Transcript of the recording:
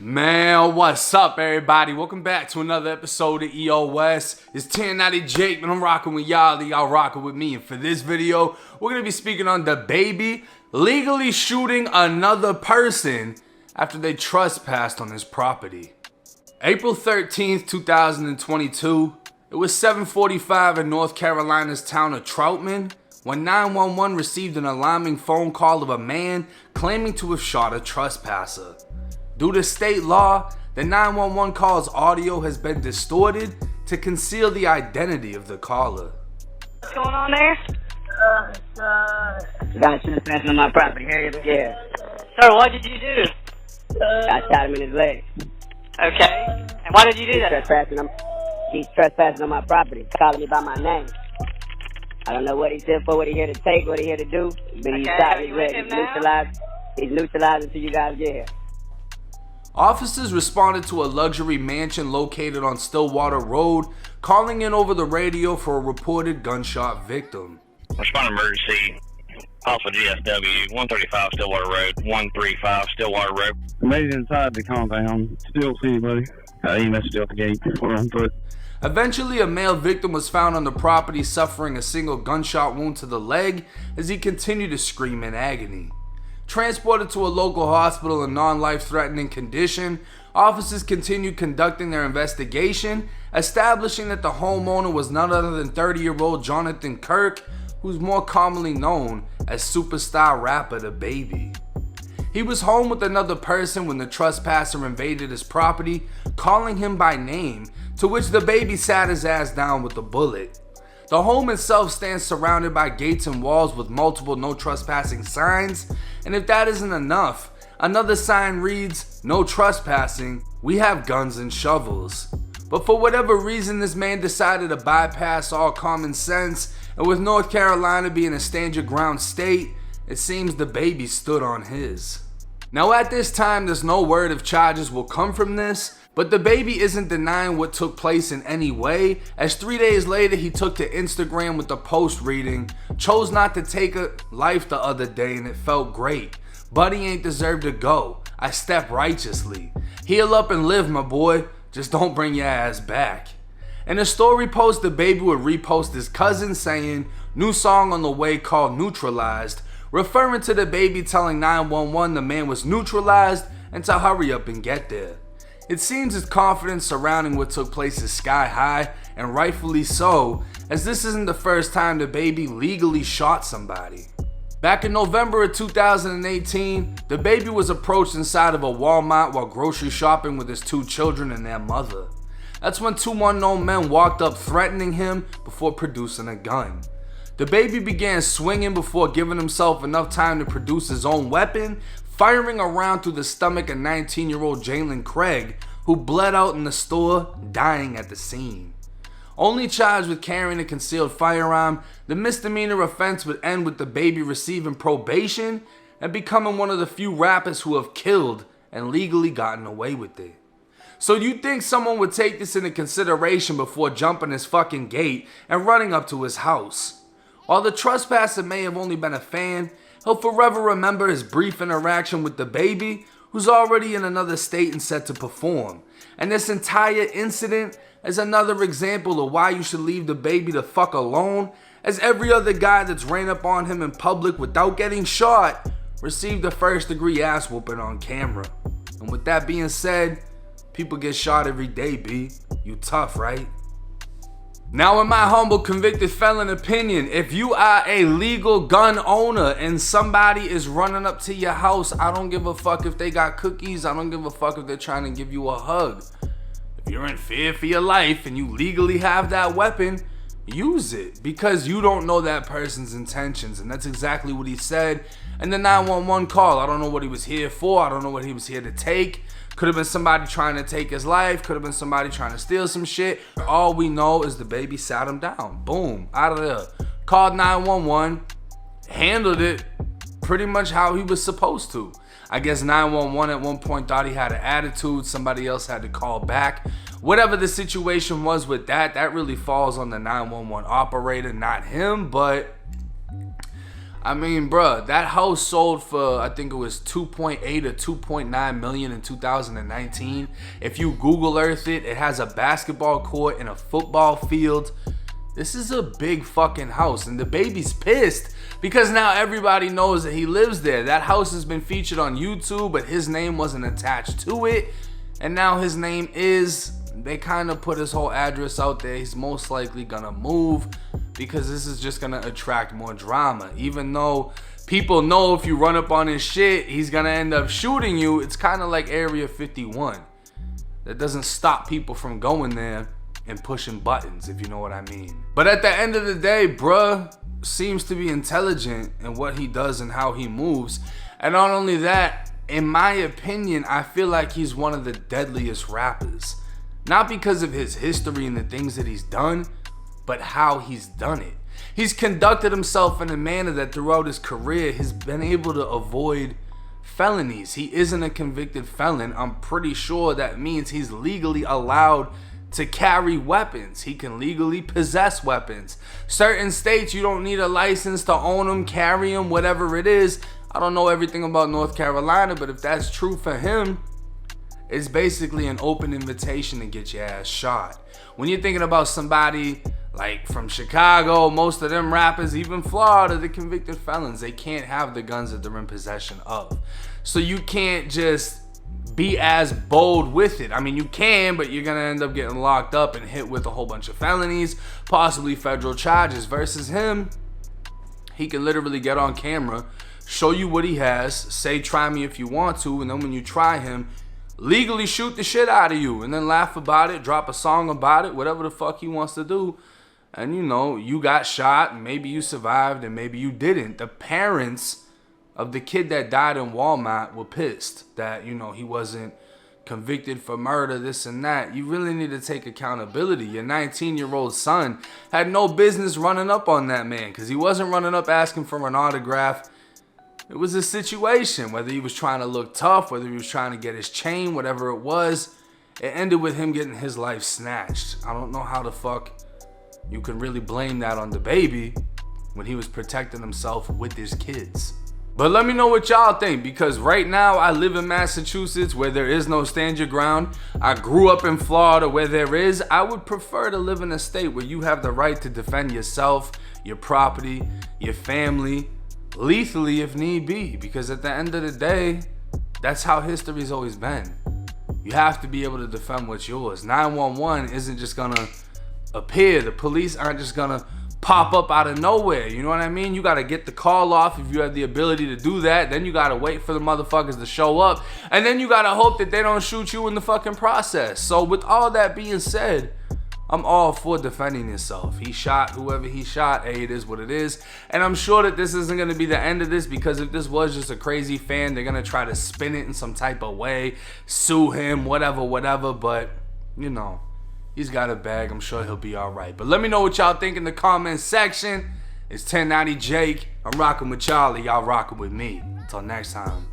Man, what's up, everybody? Welcome back to another episode of EOS. It's 1090 Jake, and I'm rocking with y'all. Y'all rocking with me. And for this video, we're gonna be speaking on Dababy legally shooting another person after they trespassed on his property. April 13th, 2022. It was 7:45 in North Carolina's town of Troutman when 911 received an alarming phone call of a man claiming to have shot a trespasser. Due to state law, the 911 call's audio has been distorted to conceal the identity of the caller. What's going on there? Guy trespassing on my property. Yeah. Sir, what did you do? I shot him in his leg. Okay. And why did you do that? He's trespassing on my property. He's calling me by my name. I don't know what he's here for, what he's here to take, what he's here to do. But he's shot in his leg. He's neutralized until you guys get here. Officers responded to a luxury mansion located on Stillwater Road, calling in over the radio for a reported gunshot victim. Respond emergency, Alpha GSW, 135 Stillwater Road, 135 Stillwater Road. Made it inside the compound. Still see anybody. He messed up the gate. Run through it. Eventually, a male victim was found on the property suffering a single gunshot wound to the leg as he continued to scream in agony. Transported to a local hospital in non-life-threatening condition, officers continued conducting their investigation, establishing that the homeowner was none other than 30-year-old Jonathan Kirk, who's more commonly known as superstar rapper Dababy. He was home with another person when the trespasser invaded his property, calling him by name, to which Dababy sat his ass down with a bullet. The home itself stands surrounded by gates and walls with multiple no trespassing signs, and if that isn't enough, another sign reads, "No trespassing, we have guns and shovels." But for whatever reason, this man decided to bypass all common sense, and with North Carolina being a stand your ground state, it seems Dababy stood on his. Now at this time, there's no word if charges will come from this, but Dababy isn't denying what took place in any way, as 3 days later he took to Instagram with a post reading, "Chose not to take a life the other day and it felt great. Buddy ain't deserved to go. I step righteously. Heal up and live, my boy. Just don't bring your ass back." In a story post, Dababy would repost his cousin saying, "New song on the way called Neutralized," referring to Dababy telling 911 the man was neutralized and to hurry up and get there. It seems his confidence surrounding what took place is sky high, and rightfully so, as this isn't the first time Dababy legally shot somebody. Back in November of 2018, Dababy was approached inside of a Walmart while grocery shopping with his 2 children and their mother. That's when 2 unknown men walked up threatening him before producing a gun. Dababy began swinging before giving himself enough time to produce his own weapon, firing around through the stomach of 19-year-old Jalen Craig, who bled out in the store, dying at the scene. Only charged with carrying a concealed firearm, the misdemeanor offense would end with Dababy receiving probation and becoming one of the few rappers who have killed and legally gotten away with it. So you think someone would take this into consideration before jumping his fucking gate and running up to his house? While the trespasser may have only been a fan, he'll forever remember his brief interaction with Dababy, who's already in another state and set to perform. And this entire incident is another example of why you should leave Dababy the fuck alone, as every other guy that's ran up on him in public without getting shot received a first-degree ass whooping on camera. And with that being said, people get shot every day, B. You tough, right? Now, in my humble convicted felon opinion, if you are a legal gun owner and somebody is running up to your house, I don't give a fuck if they got cookies. I don't give a fuck if they're trying to give you a hug. If you're in fear for your life and you legally have that weapon, use it, because you don't know that person's intentions. And that's exactly what he said in the 911 call. I don't know what he was here for. I don't know what he was here to take. Could have been somebody trying to take his life. Could have been somebody trying to steal some shit. All we know is Dababy sat him down. Boom. Out of there. Called 911. Handled it pretty much how he was supposed to. I guess 911 at one point thought he had an attitude. Somebody else had to call back. Whatever the situation was with that really falls on the 911 operator, not him. But I mean, bruh, that house sold for, I think it was 2.8 or 2.9 million in 2019. If you Google Earth it, it has a basketball court and a football field. This is a big fucking house, and Dababy's pissed because now everybody knows that he lives there. That house has been featured on YouTube, but his name wasn't attached to it, and now his name is. They kind of put his whole address out there. He's most likely gonna move because this is just gonna attract more drama. Even though people know if you run up on his shit, he's gonna end up shooting you. It's kind of like Area 51. That doesn't stop people from going there and pushing buttons, if you know what I mean. But at the end of the day, bruh seems to be intelligent in what he does and how he moves. And not only that, in my opinion, I feel like he's one of the deadliest rappers. Not because of his history and the things that he's done, but how he's done it. He's conducted himself in a manner that throughout his career has been able to avoid felonies. He isn't a convicted felon. I'm pretty sure that means he's legally allowed to carry weapons. He can legally possess weapons. Certain states, you don't need a license to own them, carry them, whatever it is. I don't know everything about North Carolina, but if that's true for him, it's basically an open invitation to get your ass shot. When you're thinking about somebody like from Chicago, most of them rappers, even Florida, the convicted felons, they can't have the guns that they're in possession of. So you can't just be as bold with it. I mean, you can, but you're gonna end up getting locked up and hit with a whole bunch of felonies, possibly federal charges. Versus him, he can literally get on camera, show you what he has, say try me if you want to, and then when you try him, legally shoot the shit out of you and then laugh about it, drop a song about it, whatever the fuck he wants to do. And you know, you got shot and maybe you survived and maybe you didn't. The parents of the kid that died in Walmart were pissed that, you know, he wasn't convicted for murder, this and that. You really need to take accountability. Your 19-year-old son had no business running up on that man because he wasn't running up asking for an autograph. It was a situation, whether he was trying to look tough, whether he was trying to get his chain, whatever it was, it ended with him getting his life snatched. I don't know how the fuck you can really blame that on Dababy when he was protecting himself with his kids. But let me know what y'all think, because right now I live in Massachusetts where there is no stand your ground. I grew up in Florida where there is. I would prefer to live in a state where you have the right to defend yourself, your property, your family, lethally if need be, because at the end of the day, that's how history's always been. You have to be able to defend what's yours. 911 isn't just gonna appear. The police aren't just gonna pop up out of nowhere. You know what I mean? You gotta get the call off if you have the ability to do that. Then you gotta wait for the motherfuckers to show up, and then you gotta hope that they don't shoot you in the fucking process. So with all that being said, I'm all for defending yourself. He shot whoever he shot. Hey, it is what it is. And I'm sure that this isn't going to be the end of this, because if this was just a crazy fan, they're going to try to spin it in some type of way, sue him, whatever. But, you know, he's got a bag. I'm sure he'll be all right. But let me know what y'all think in the comment section. It's 1090 Jake. I'm rocking with Charlie. Y'all rocking with me. Until next time.